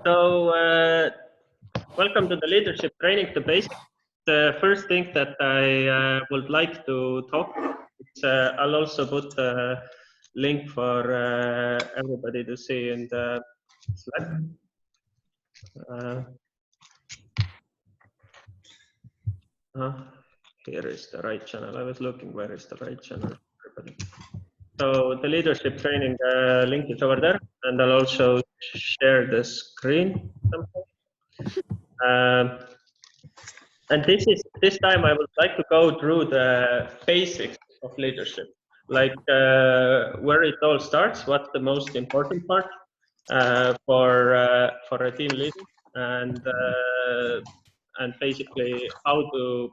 So, welcome to the leadership training, the basics. The first thing that I would like to talk, I'll also put a link for everybody to see in the Slack. Here is the right channel. I was looking, where is the right channel? So the leadership training link is over there, and I'll also share the screen. And this time I would like to go through the basics of leadership, like where it all starts, what's the most important part for a team leader, and basically how to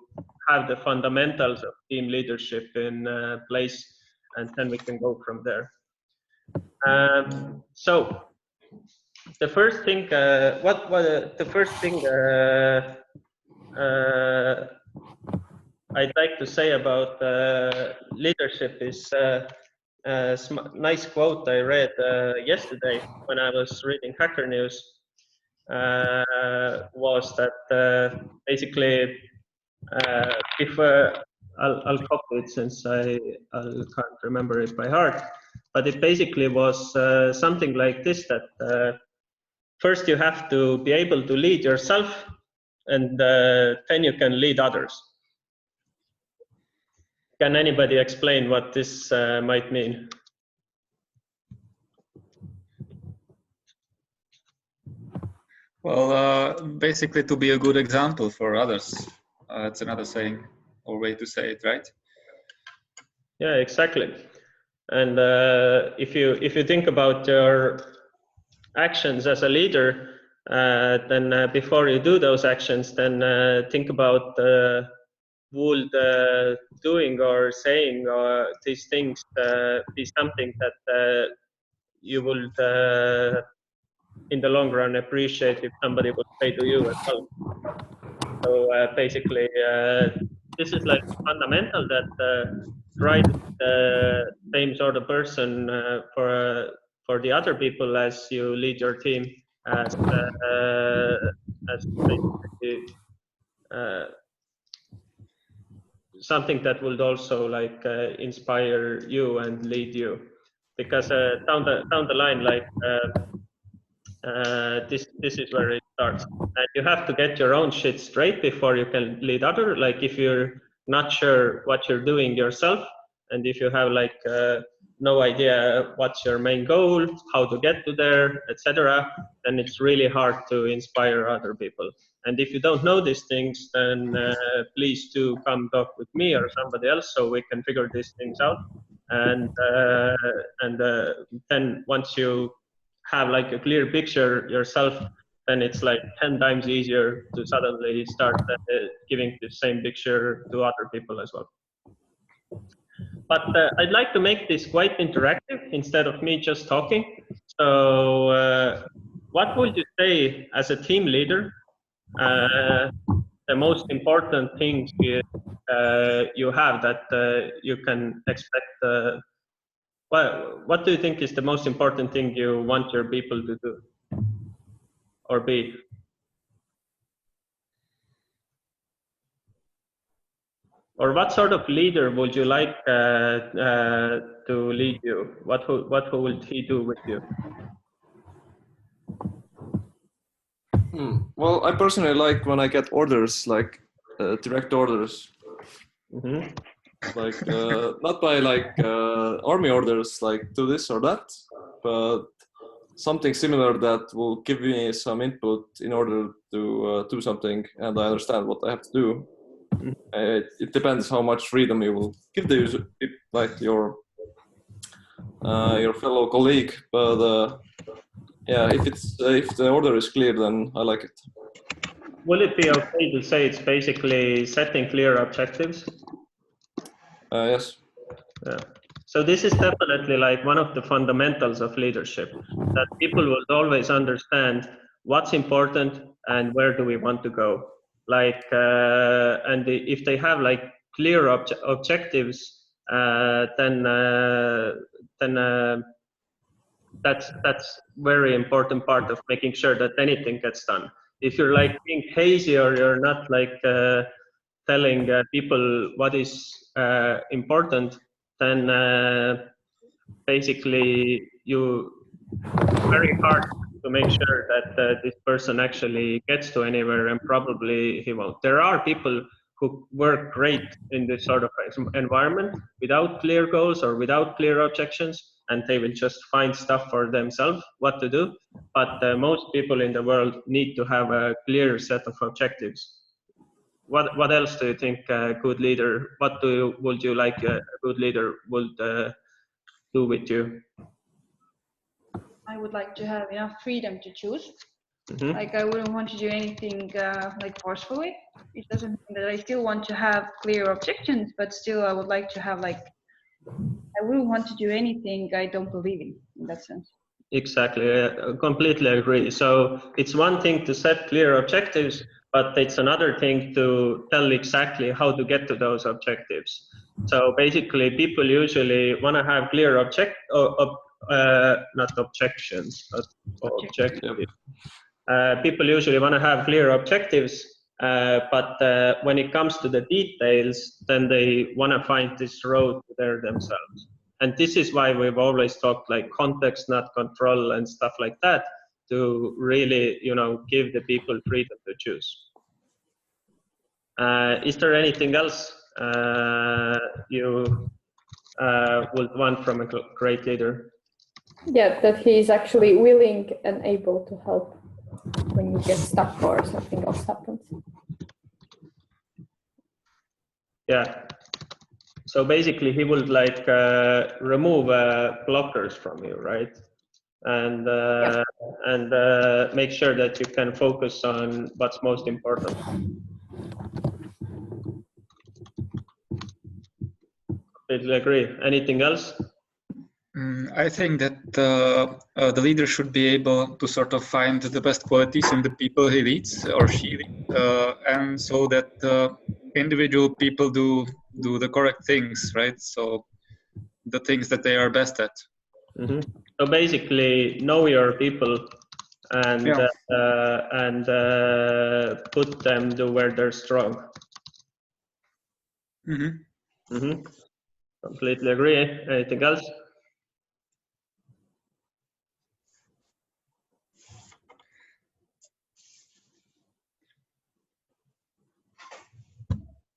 have the fundamentals of team leadership in place, and then we can go from there. So the first thing, the first thing I'd like to say about leadership is a nice quote I read yesterday when I was reading Hacker News. Was that basically if I'll copy it since I can't remember it by heart, but it basically was something like this: that first you have to be able to lead yourself, and then you can lead others. Can anybody explain what this might mean? Well, basically to be a good example for others. That's another saying or way to say it, right? Yeah, exactly. And if you think about your actions as a leader, then before you do those actions, then think about would doing or saying these things be something that you would in the long run appreciate if somebody would say to you as well. So basically, this is like fundamental that try the same sort of person for the other people as you lead your team, as basically something that would also like inspire you and lead you, because down the line, like this is where it starts, and you have to get your own shit straight before you can lead other. Like if you're not sure what you're doing yourself, and if you have like no idea what's your main goal, how to get to there, etc., then it's really hard to inspire other people. And if you don't know these things, then please do come talk with me or somebody else so we can figure these things out. And then once you have like a clear picture yourself, then it's like 10 times easier to suddenly start giving the same picture to other people as well. But I'd like to make this quite interactive instead of me just talking. So what would you say as a team leader, the most important things you have that you can expect? Well, what do you think is the most important thing you want your people to do or be? Or what sort of leader would you like to lead you? What would he do with you? Well, I personally like when I get orders, like direct orders. Mm-hmm. Like not by like army orders, like do this or that, but something similar that will give me some input in order to do something, and I understand what I have to do. It depends how much freedom you will give the user, like your fellow colleague. But yeah, if the order is clear, then I like it. Will it be okay to say it's basically setting clear objectives? Yes. Yeah. So this is definitely like one of the fundamentals of leadership, that people will always understand what's important and where do we want to go. Like, and if they have like clear objectives, then that's very important part of making sure that anything gets done. If you're like being hazy or you're not like telling people what is important, then basically you very hard to make sure that this person actually gets to anywhere, and probably he won't. There are people who work great in this sort of environment without clear goals or without clear objections, and they will just find stuff for themselves what to do. But most people in the world need to have a clear set of objectives. What else do you think a good leader? Would you like a good leader would do with you? I would like to have enough freedom to choose. Mm-hmm. Like I wouldn't want to do anything like forcefully. It doesn't mean that I still want to have clear objections, but still I would like to have like, I wouldn't want to do anything I don't believe in that sense. Exactly, I completely agree. So it's one thing to set clear objectives, but it's another thing to tell exactly how to get to those objectives. So basically, people usually want to have clear not objections, but objectives. People usually want to have clear objectives, but when it comes to the details, then they want to find this road there themselves. And this is why we've always talked like context, not control, and stuff like that, to really, give the people freedom to choose. Is there anything else you would want from a great leader? Yeah, that he is actually willing and able to help when you get stuck or something else happens. Yeah. So basically, he would like remove blockers from you, right? And and make sure that you can focus on what's most important. Completely agree. Anything else? I think that the leader should be able to sort of find the best qualities in the people he leads or she leads, and so that individual people do the correct things, right? So the things that they are best at. Mm-hmm. So basically, know your people and put them to where they're strong. Mm-hmm. Mm-hmm. Completely agree. Anything else?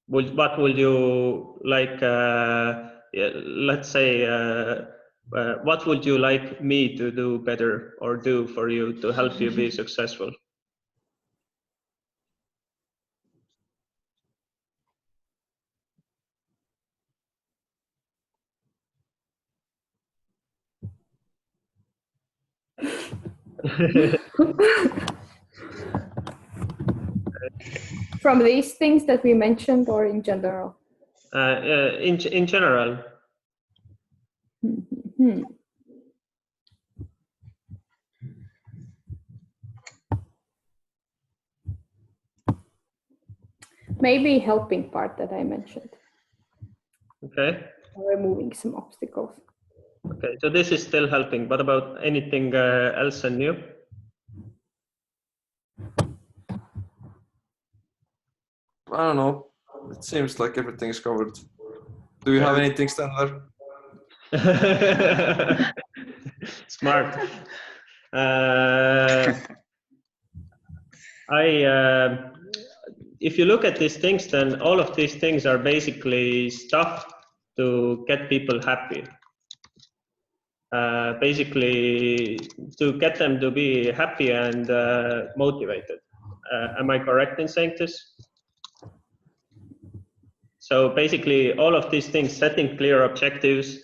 What would you like? Let's say, what would you like me to do better or do for you to help you be successful? From these things that we mentioned, or in general? In general. Mm-hmm. Maybe helping part that I mentioned. Okay. Removing some obstacles. Okay, so this is still helping. What about anything else and new? I don't know. It seems like everything is covered. Do you have anything, Stanler? Smart. If you look at these things, then all of these things are basically stuff to get people happy. Basically, to get them to be happy and motivated. Am I correct in saying this? So basically, all of these things, setting clear objectives,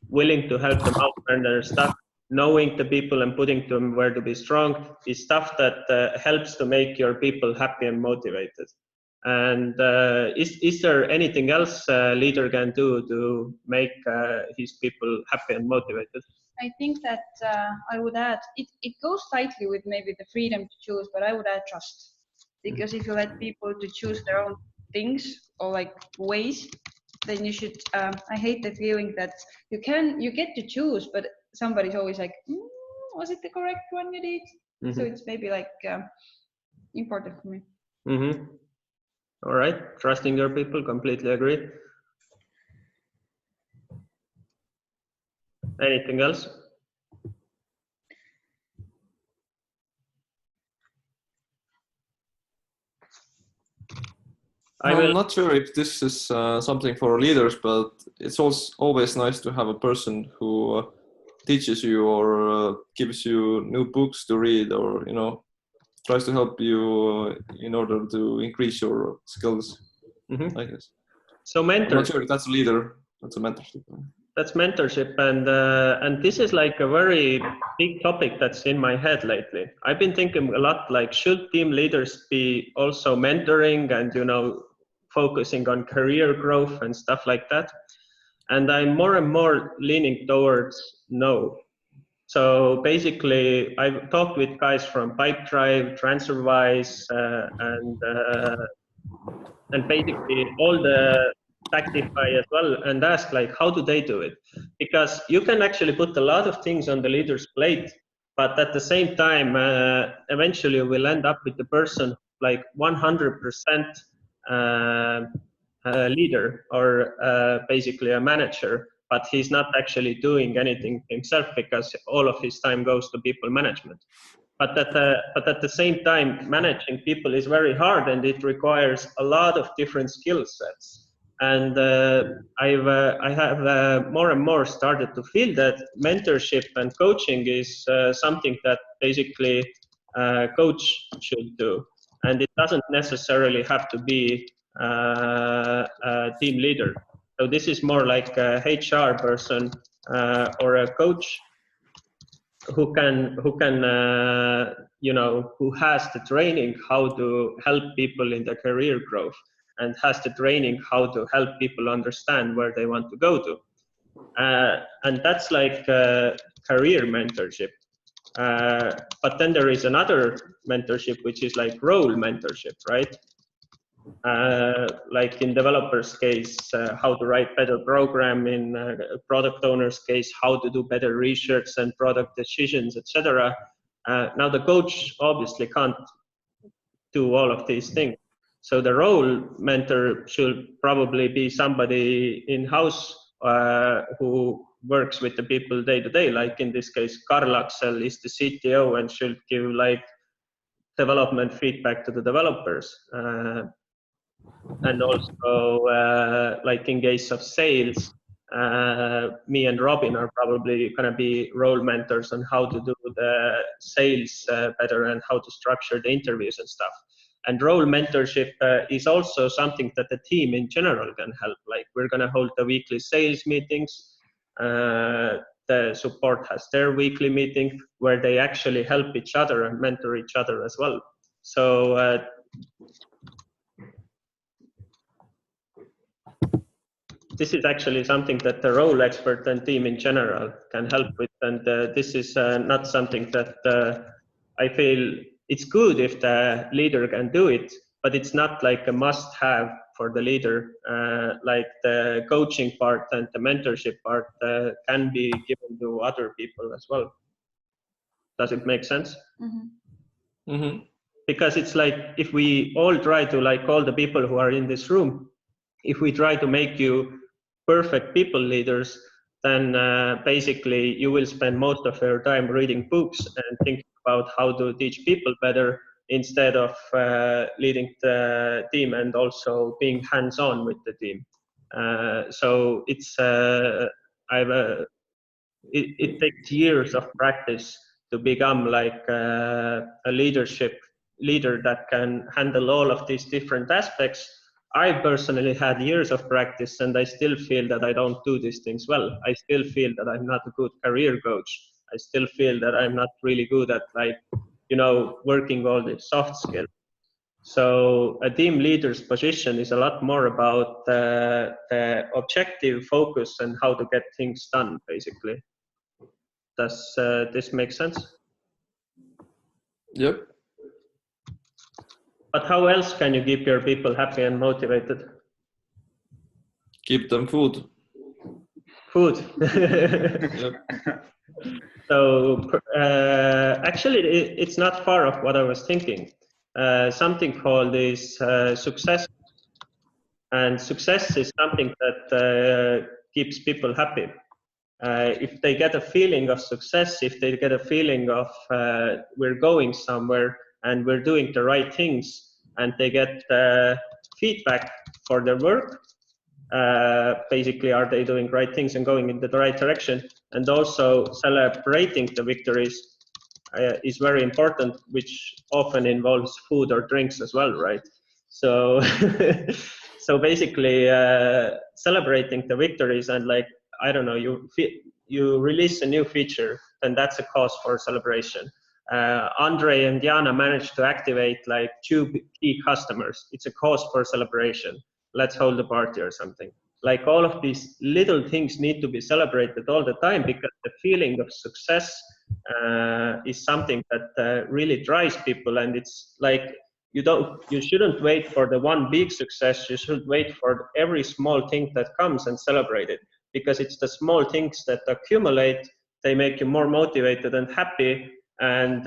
willing to help them out learn their stuff, knowing the people and putting them where to be strong, is stuff that helps to make your people happy and motivated. And is there anything else a leader can do to make his people happy and motivated? I think that I would add, it goes tightly with maybe the freedom to choose, but I would add trust. Because if you let people to choose their own things or like ways, then you should, I hate the feeling that you get to choose, but somebody's always like, was it the correct one you did? So it's maybe like important for me. All right, trusting your people, completely agree. Anything else? I'm not sure if this is something for leaders, but it's also always nice to have a person who teaches you or gives you new books to read, or tries to help you in order to increase your skills. I guess. So mentorship. I'm not sure if that's a leader. That's a mentorship. That's mentorship, and this is like a very big topic that's in my head lately. I've been thinking a lot, like, should team leaders be also mentoring and focusing on career growth and stuff like that? And I'm more and more leaning towards no. So basically, I've talked with guys from Pipedrive, TransferWise, and basically all the Tactify as well, and ask, like, how do they do it? Because you can actually put a lot of things on the leader's plate, but at the same time, eventually you will end up with the person like 100% leader or basically a manager, but he's not actually doing anything himself because all of his time goes to people management. But at the same time, managing people is very hard, and it requires a lot of different skill sets. And I have more and more started to feel that mentorship and coaching is something that basically coach should do, and it doesn't necessarily have to be a team leader. So this is more like a HR person or a coach who has the training how to help people in their career growth, and has the training how to help people understand where they want to go to. And that's like career mentorship. But then there is another mentorship, which is like role mentorship, right? Like in developers' case, how to write better program. In product owners' case, how to do better research and product decisions, etc. Now the coach obviously can't do all of these things. So the role mentor should probably be somebody in-house who works with the people day to day. Like in this case, Karl Axel is the CTO and should give like development feedback to the developers. And also like in case of sales, me and Robin are probably going to be role mentors on how to do the sales better and how to structure the interviews and stuff. And role mentorship is also something that the team in general can help. Like we're going to hold the weekly sales meetings. The support has their weekly meeting where they actually help each other and mentor each other as well. So this is actually something that the role expert and team in general can help with. And this is not something that I feel it's good if the leader can do it, but it's not like a must-have for the leader. Like the coaching part and the mentorship part can be given to other people as well. Does it make sense? Mm-hmm. Mm-hmm. Because it's like if we all try to, like all the people who are in this room, if we try to make you perfect people leaders, then basically you will spend most of your time reading books and thinking about how to teach people better instead of leading the team and also being hands-on with the team. So it's it takes years of practice to become like a leader that can handle all of these different aspects. I personally had years of practice, and I still feel that I don't do these things well. I still feel that I'm not a good career coach. I still feel that I'm not really good at working all these soft skills. So a team leader's position is a lot more about the objective focus and how to get things done, basically. Does this make sense? Yep. But how else can you keep your people happy and motivated? Keep them food. Food. Yep. So actually, it's not far off what I was thinking. Something called is success, and success is something that keeps people happy. If they get a feeling of success, if they get a feeling of we're going somewhere and we're doing the right things, and they get feedback for their work, basically, are they doing right things and going in the right direction, and also celebrating the victories is very important, which often involves food or drinks as well, right? So, so basically, celebrating the victories and like, I don't know, you release a new feature, and that's a cause for celebration. Andre and Diana managed to activate like 2 key customers. It's a cause for celebration. Let's hold a party or something. Like all of these little things need to be celebrated all the time, because the feeling of success is something that really drives people. And it's like you shouldn't wait for the one big success. You should wait for every small thing that comes and celebrate it, because it's the small things that accumulate. They make you more motivated and happy, and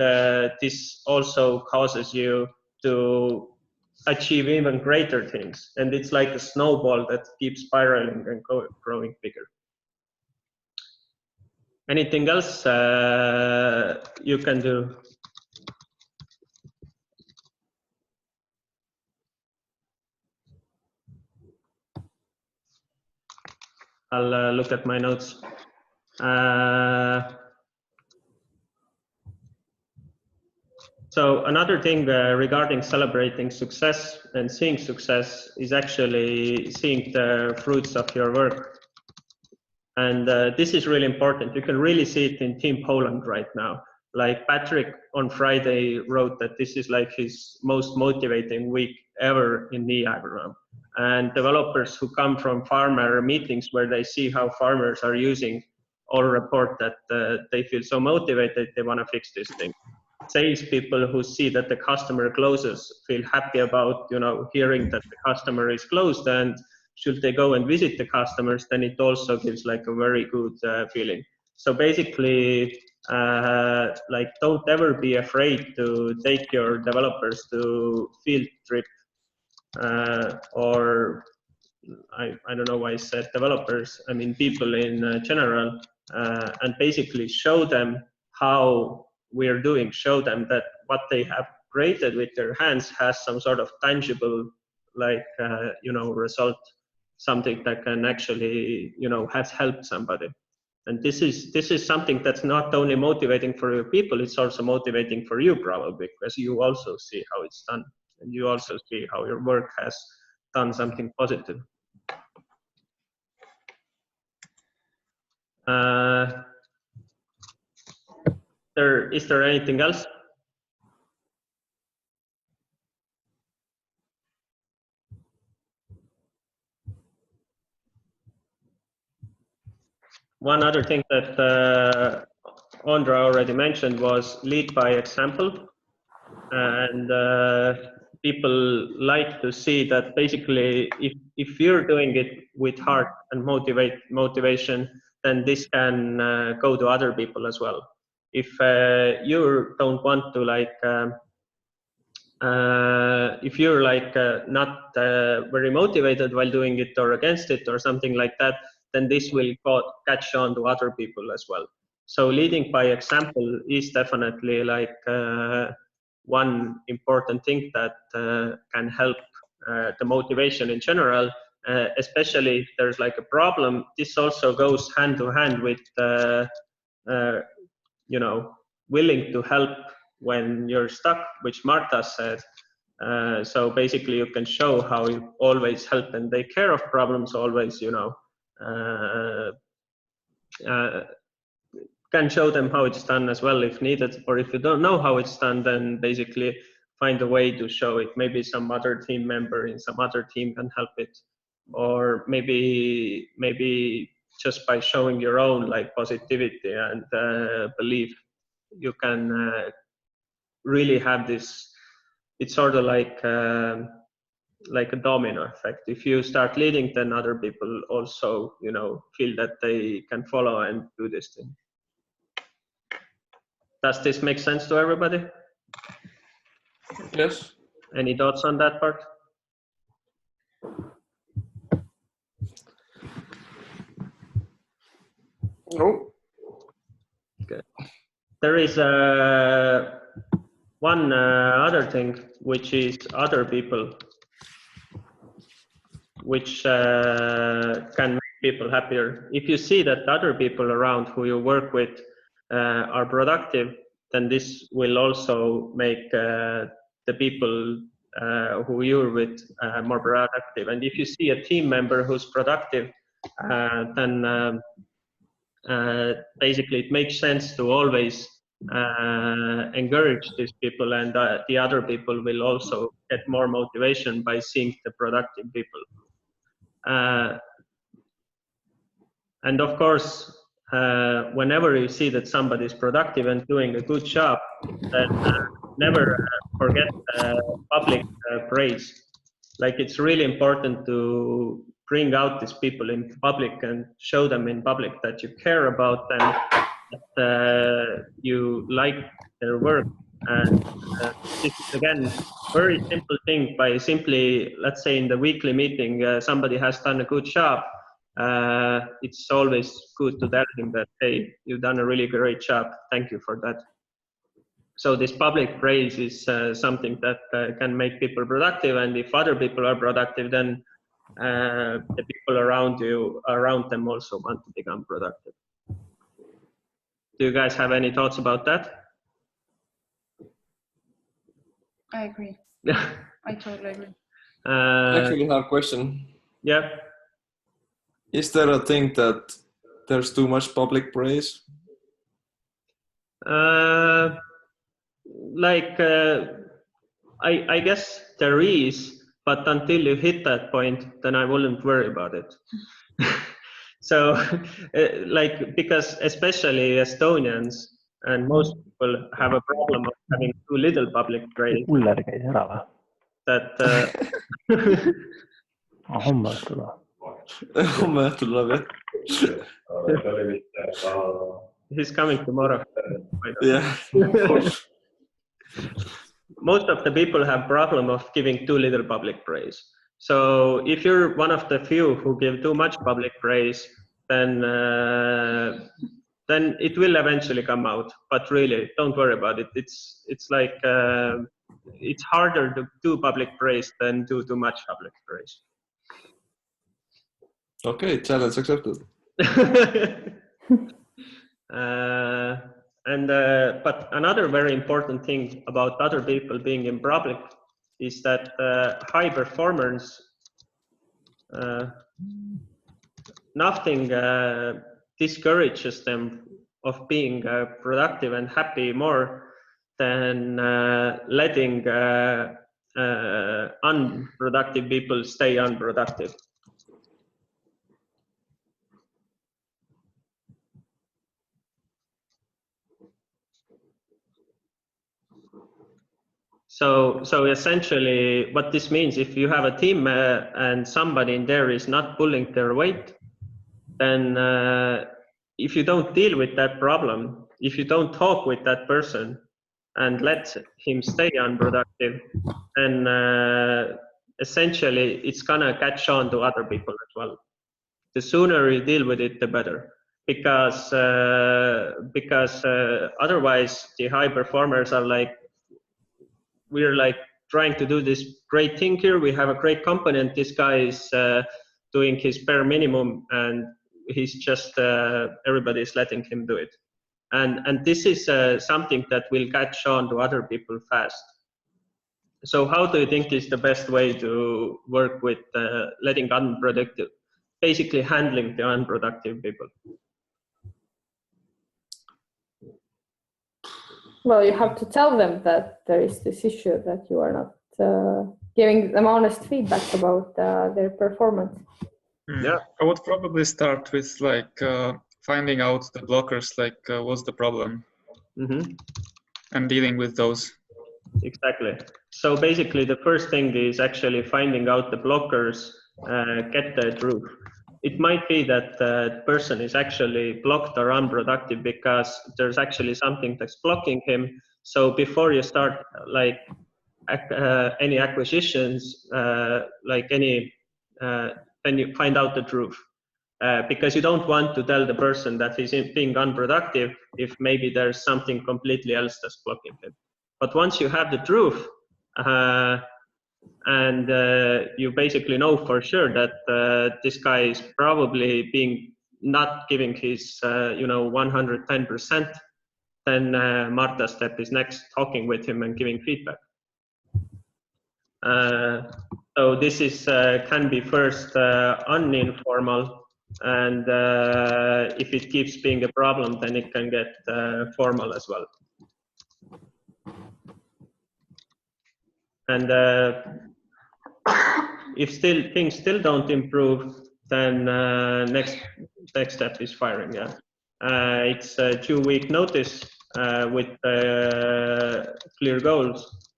this also causes you to achieve even greater things. And it's like a snowball that keeps spiraling and growing bigger. Anything else you can do? I'll look at my notes. So another thing regarding celebrating success and seeing success is actually seeing the fruits of your work. And this is really important. You can really see it in Team Poland right now. Like Patrick on Friday wrote that this is like his most motivating week ever in Diagram. And developers who come from farmer meetings where they see how farmers are using all report that they feel so motivated, they want to fix this thing. Sales people who see that the customer closes feel happy about, you know, hearing that the customer is closed, and should they go and visit the customers, then it also gives like a very good feeling. So basically, like, don't ever be afraid to take your developers to field trip, or I don't know why I said developers, I mean people in general, and basically show them how we're doing, show them that what they have created with their hands has some sort of tangible, like, you know, result, something that can actually, you know, has helped somebody. And this is something that's not only motivating for your people, it's also motivating for you, probably, because you also see how it's done, and you also see how your work has done something positive. Is there anything else? One other thing that Ondra already mentioned was lead by example. And people like to see that basically if you're doing it with heart and motivation, then this can go to other people as well. If you don't want to, like, if you're like not very motivated while doing it, or against it or something like that, then this will catch on to other people as well. So leading by example is definitely like one important thing that can help the motivation in general, especially if there's like a problem. This also goes hand to hand with you know, willing to help when you're stuck, which Marta said. So basically you can show how you always help and take care of problems, always, you know, can show them how it's done as well if needed. Or if you don't know how it's done, then basically find a way to show it. Maybe some other team member in some other team can help it. Or maybe just by showing your own like positivity and belief, you can really have this. It's sort of like a domino effect. If you start leading, then other people also, you know, feel that they can follow and do this thing. Does this make sense to everybody? Yes. Any thoughts on that part? No. Okay. There is one other thing, which is other people, which can make people happier. If you see that other people around who you work with are productive, then this will also make the people who you're with more productive. And if you see a team member who's productive, then basically it makes sense to always encourage these people, and the other people will also get more motivation by seeing the productive people. And of course, whenever you see that somebody is productive and doing a good job, then never forget public praise. Like, it's really important to bring out these people in public and show them in public that you care about them, that you like their work. And this is, again, very simple thing. By simply, let's say in the weekly meeting, somebody has done a good job, it's always good to tell him that, hey, you've done a really great job, thank you for that. So this public praise is something that can make people productive, and if other people are productive, then the people around them also want to become productive. Do you guys have any thoughts about that? I agree. I totally agree. Actually, I have a question. Yeah. Is there a thing that there's too much public praise? I guess there is, but until you hit that point, then I wouldn't worry about it. So, because especially Estonians and most people have a problem of having too little public praise. Uller käis ära või? That Homme õhtul või? Homme õhtul tuleb jah. He's coming tomorrow. Yeah. Most of the people have problem of giving too little public praise. So if you're one of the few who give too much public praise, then it will eventually come out. But really, don't worry about it. It's like it's harder to do public praise than do too much public praise. Okay, challenge accepted. But another very important thing about other people being in public is that high performers, nothing discourages them of being productive and happy more than letting unproductive people stay unproductive. So essentially what this means, if you have a team and somebody in there is not pulling their weight, then if you don't deal with that problem, if you don't talk with that person and let him stay unproductive, then essentially it's gonna catch on to other people as well. The sooner you deal with it, the better. Because otherwise the high performers are like, we're like trying to do this great thing here. We have a great company, and this guy is doing his bare minimum, and he's just everybody's letting him do it. And this is something that will catch on to other people fast. So how do you think is the best way to work with letting unproductive, basically handling the unproductive people? Well, you have to tell them that there is this issue, that you are not giving them honest feedback about their performance. Yeah, I would probably start with like finding out the blockers, like what's the problem, and dealing with those. Exactly. So basically the first thing is actually finding out the blockers, get the truth. it might be that the person is actually blocked or unproductive because there's actually something that's blocking him. So before you start like any acquisitions, like any, when you find out the truth, because you don't want to tell the person that he's being unproductive if maybe there's something completely else that's blocking him. But once you have the truth, and you basically know for sure that this guy is probably not giving his 110%, then Marta's step is next, talking with him and giving feedback. So this is can be first uninformal, and if it keeps being a problem, then it can get formal as well. And if things still don't improve, then next step is firing. Yeah, it's a 2-week notice with clear goals,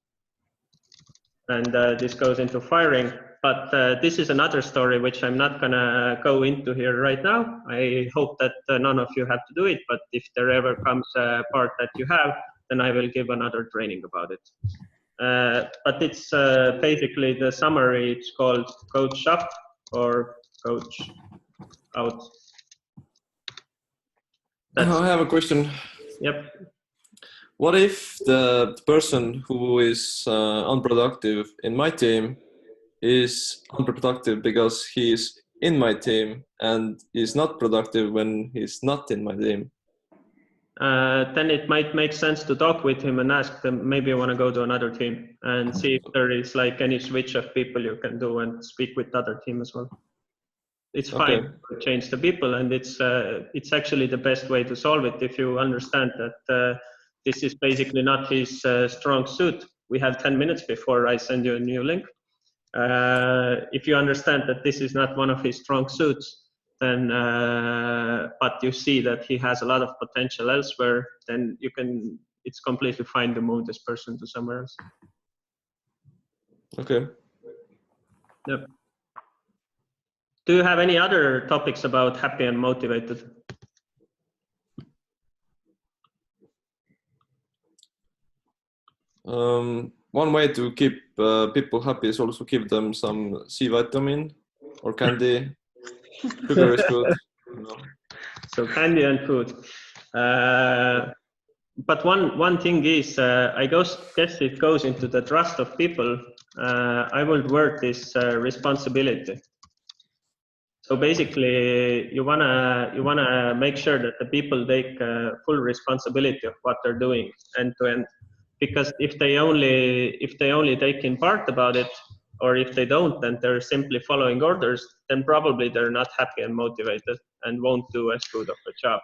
and this goes into firing. But this is another story which I'm not gonna go into here right now. I hope that none of you have to do it, but if there ever comes a part that you have, then I will give another training about it. But it's basically the summary. It's called Coach Up or Coach Out. I have a question. Yep. What if the person who is unproductive in my team is unproductive because he's in my team and is not productive when he's not in my team? Then it might make sense to talk with him and ask them, maybe you want to go to another team, and see if there is like any switch of people you can do and speak with the other team as well. It's fine to change the people, and it's actually the best way to solve it if you understand that this is basically not his strong suit. We have 10 minutes before I send you a new link. If you understand that this is not one of his strong suits, then but you see that he has a lot of potential elsewhere, then it's completely fine to move this person to somewhere else. Okay. Yep. Do you have any other topics about happy and motivated? One way to keep people happy is also give them some C vitamin or candy. Sugar is good. So candy and food. But one thing is, I guess it goes into the trust of people. I would word this responsibility. So basically, you wanna make sure that the people take full responsibility of what they're doing end to end. Because if they only take in part about it, or if they don't, then they're simply following orders, then probably they're not happy and motivated and won't do as good of a job.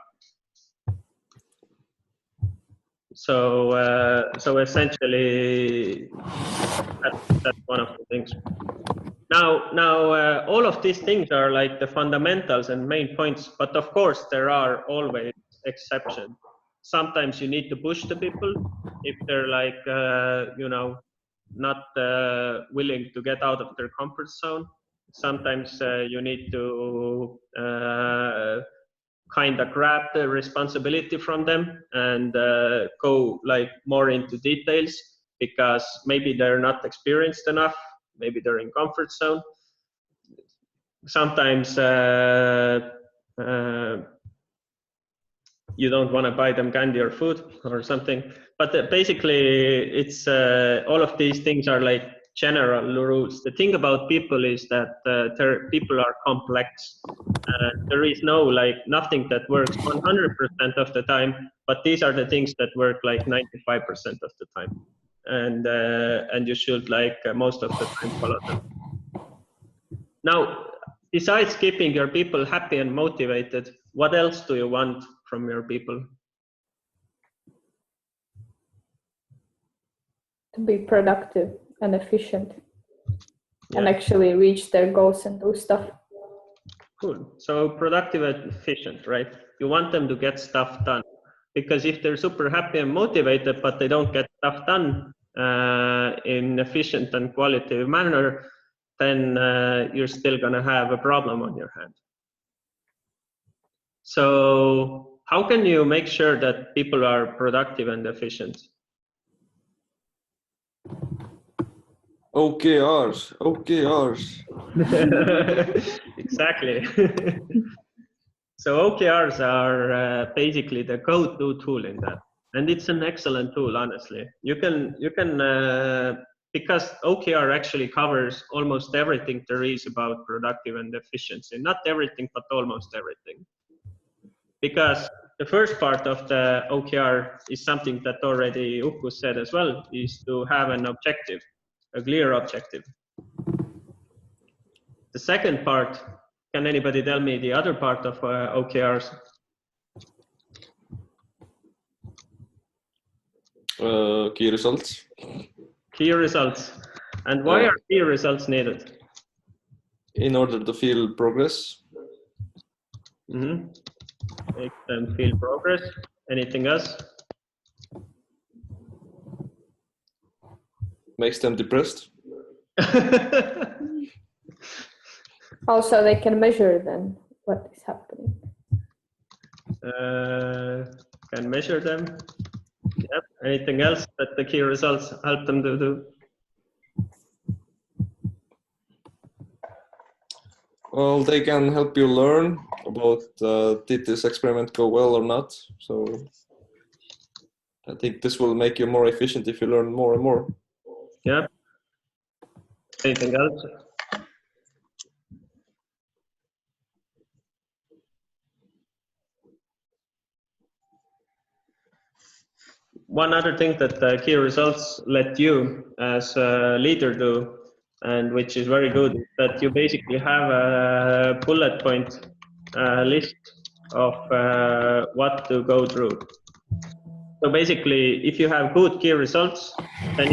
So essentially, that's one of the things. Now, all of these things are like the fundamentals and main points, but of course there are always exceptions. Sometimes you need to push the people if they're like, not willing to get out of their comfort zone. Sometimes you need to kind of grab the responsibility from them and go like more into details, because maybe they're not experienced enough, maybe they're in comfort zone. Sometimes you don't want to buy them candy or food or something, but basically it's all of these things are like general rules. The thing about people is that people are complex. There is nothing that works 100% of the time, but these are the things that work like 95% of the time, and you should most of the time follow them. Now, besides keeping your people happy and motivated, what else do you want from your people? To be productive and efficient, and actually reach their goals and do stuff. Cool. So productive and efficient, right? You want them to get stuff done, because if they're super happy and motivated but they don't get stuff done in efficient and qualitative manner, then you're still going to have a problem on your hand. So how can you make sure that people are productive and efficient? OKRs, OKRs. Exactly. So OKRs are basically the go-to tool in that, and it's an excellent tool. Honestly, you can because OKR actually covers almost everything there is about productive and efficiency. Not everything, but almost everything. Because the first part of the OKR is something that already Uku said as well, is to have an objective, a clear objective. The second part, can anybody tell me the other part of OKRs? Key results. Key results. And why are key results needed? In order to feel progress. Mm-hmm. Make them feel progress. Anything else? Makes them depressed. Also, they can measure then what is happening. Can measure them. Yep. Anything else that the key results help them to do? Well, they can help you learn about did this experiment go well or not. So I think this will make you more efficient if you learn more and more. Yep. Anything else? One other thing that key results let you as a leader do, and which is very good, is that you basically have a bullet point list of what to go through. So basically, if you have good key results, then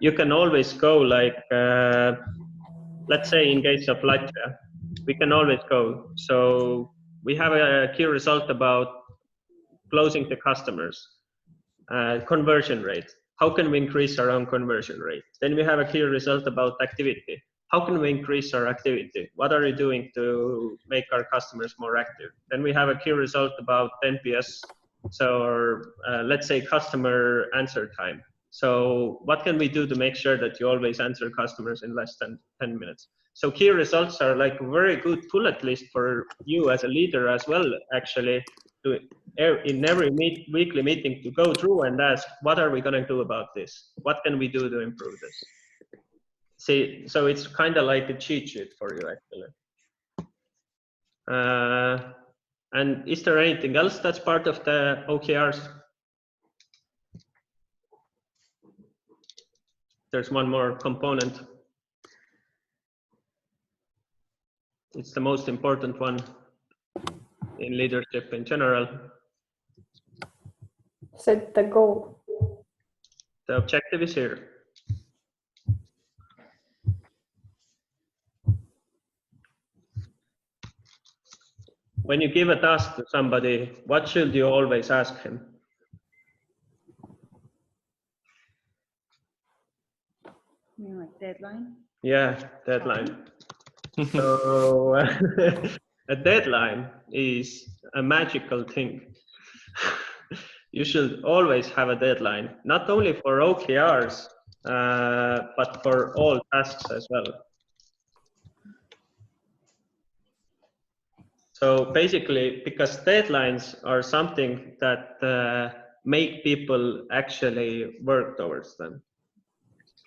you can always go like, let's say in case of Latvia, we can always go. So we have a key result about closing the customers. Conversion rate. How can we increase our own conversion rate? Then we have a clear result about activity. How can we increase our activity? What are you doing to make our customers more active? Then we have a key result about NPS. So let's say customer answer time. So what can we do to make sure that you always answer customers in less than 10 minutes? So key results are like a very good bullet list for you as a leader as well, actually, to in every weekly meeting to go through and ask, what are we going to do about this? What can we do to improve this? See, so it's kind of like a cheat sheet for you, actually. And is there anything else that's part of the OKRs? There's one more component. It's the most important one in leadership in general. Set the goal. The objective is here. When you give a task to somebody, what should you always ask him? You mean like deadline? Yeah, deadline. So a deadline is a magical thing. You should always have a deadline, not only for OKRs, but for all tasks as well. So basically, because deadlines are something that make people actually work towards them.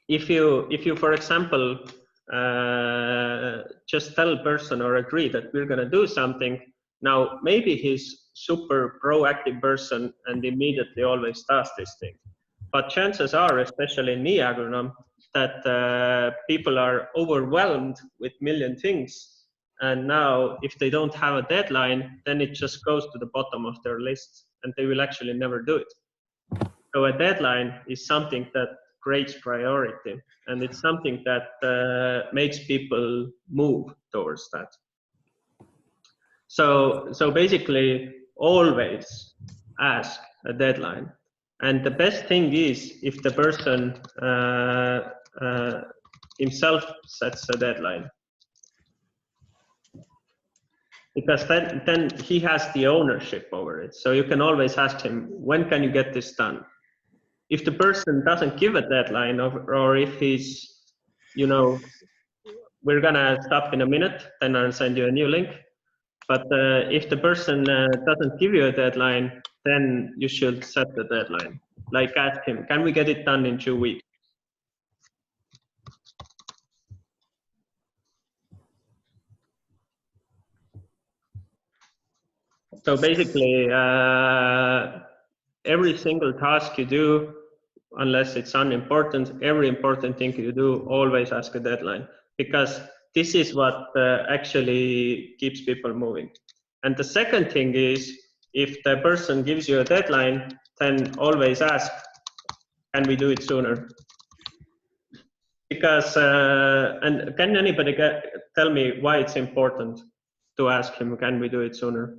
If you, for example, just tell a person or agree that we're going to do something, now maybe he's super proactive person and immediately always does this thing. But chances are, especially in e-agronom, that people are overwhelmed with million things. And now if they don't have a deadline, then it just goes to the bottom of their list and they will actually never do it. So a deadline is something that creates priority, and it's something that makes people move towards that. So basically, always ask a deadline. And the best thing is if the person himself sets a deadline. because then he has the ownership over it. So you can always ask him, when can you get this done? If the person doesn't give a deadline, or if he's, we're gonna stop in a minute, then I'll send you a new link. But if the person doesn't give you a deadline, then you should set the deadline. Like ask him, can we get it done in 2 weeks? So basically, every single task you do, unless it's unimportant, every important thing you do, always ask a deadline, because this is what actually keeps people moving. And the second thing is, if the person gives you a deadline, then always ask, can we do it sooner? Because, and can anybody tell me why it's important to ask him, can we do it sooner?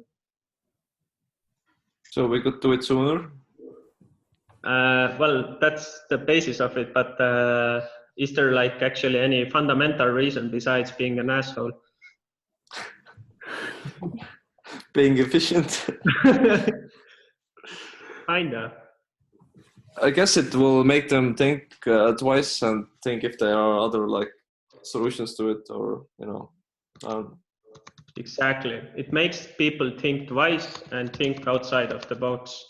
So we could do it sooner? Well, that's the basis of it, but is there like actually any fundamental reason besides being an asshole? Being efficient. Kinda. I guess it will make them think twice and think if there are other like solutions to it, or Exactly. It makes people think twice and think outside of the box.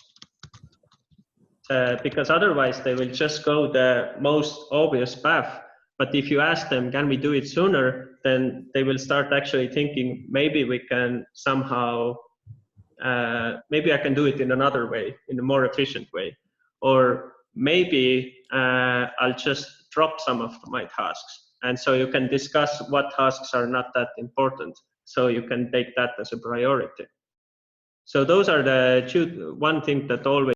Because otherwise they will just go the most obvious path. But if you ask them, can we do it sooner? Then they will start actually thinking, maybe we can somehow, maybe I can do it in another way, in a more efficient way. Or maybe I'll just drop some of my tasks. And so you can discuss what tasks are not that important. So you can take that as a priority. So those are the one thing that always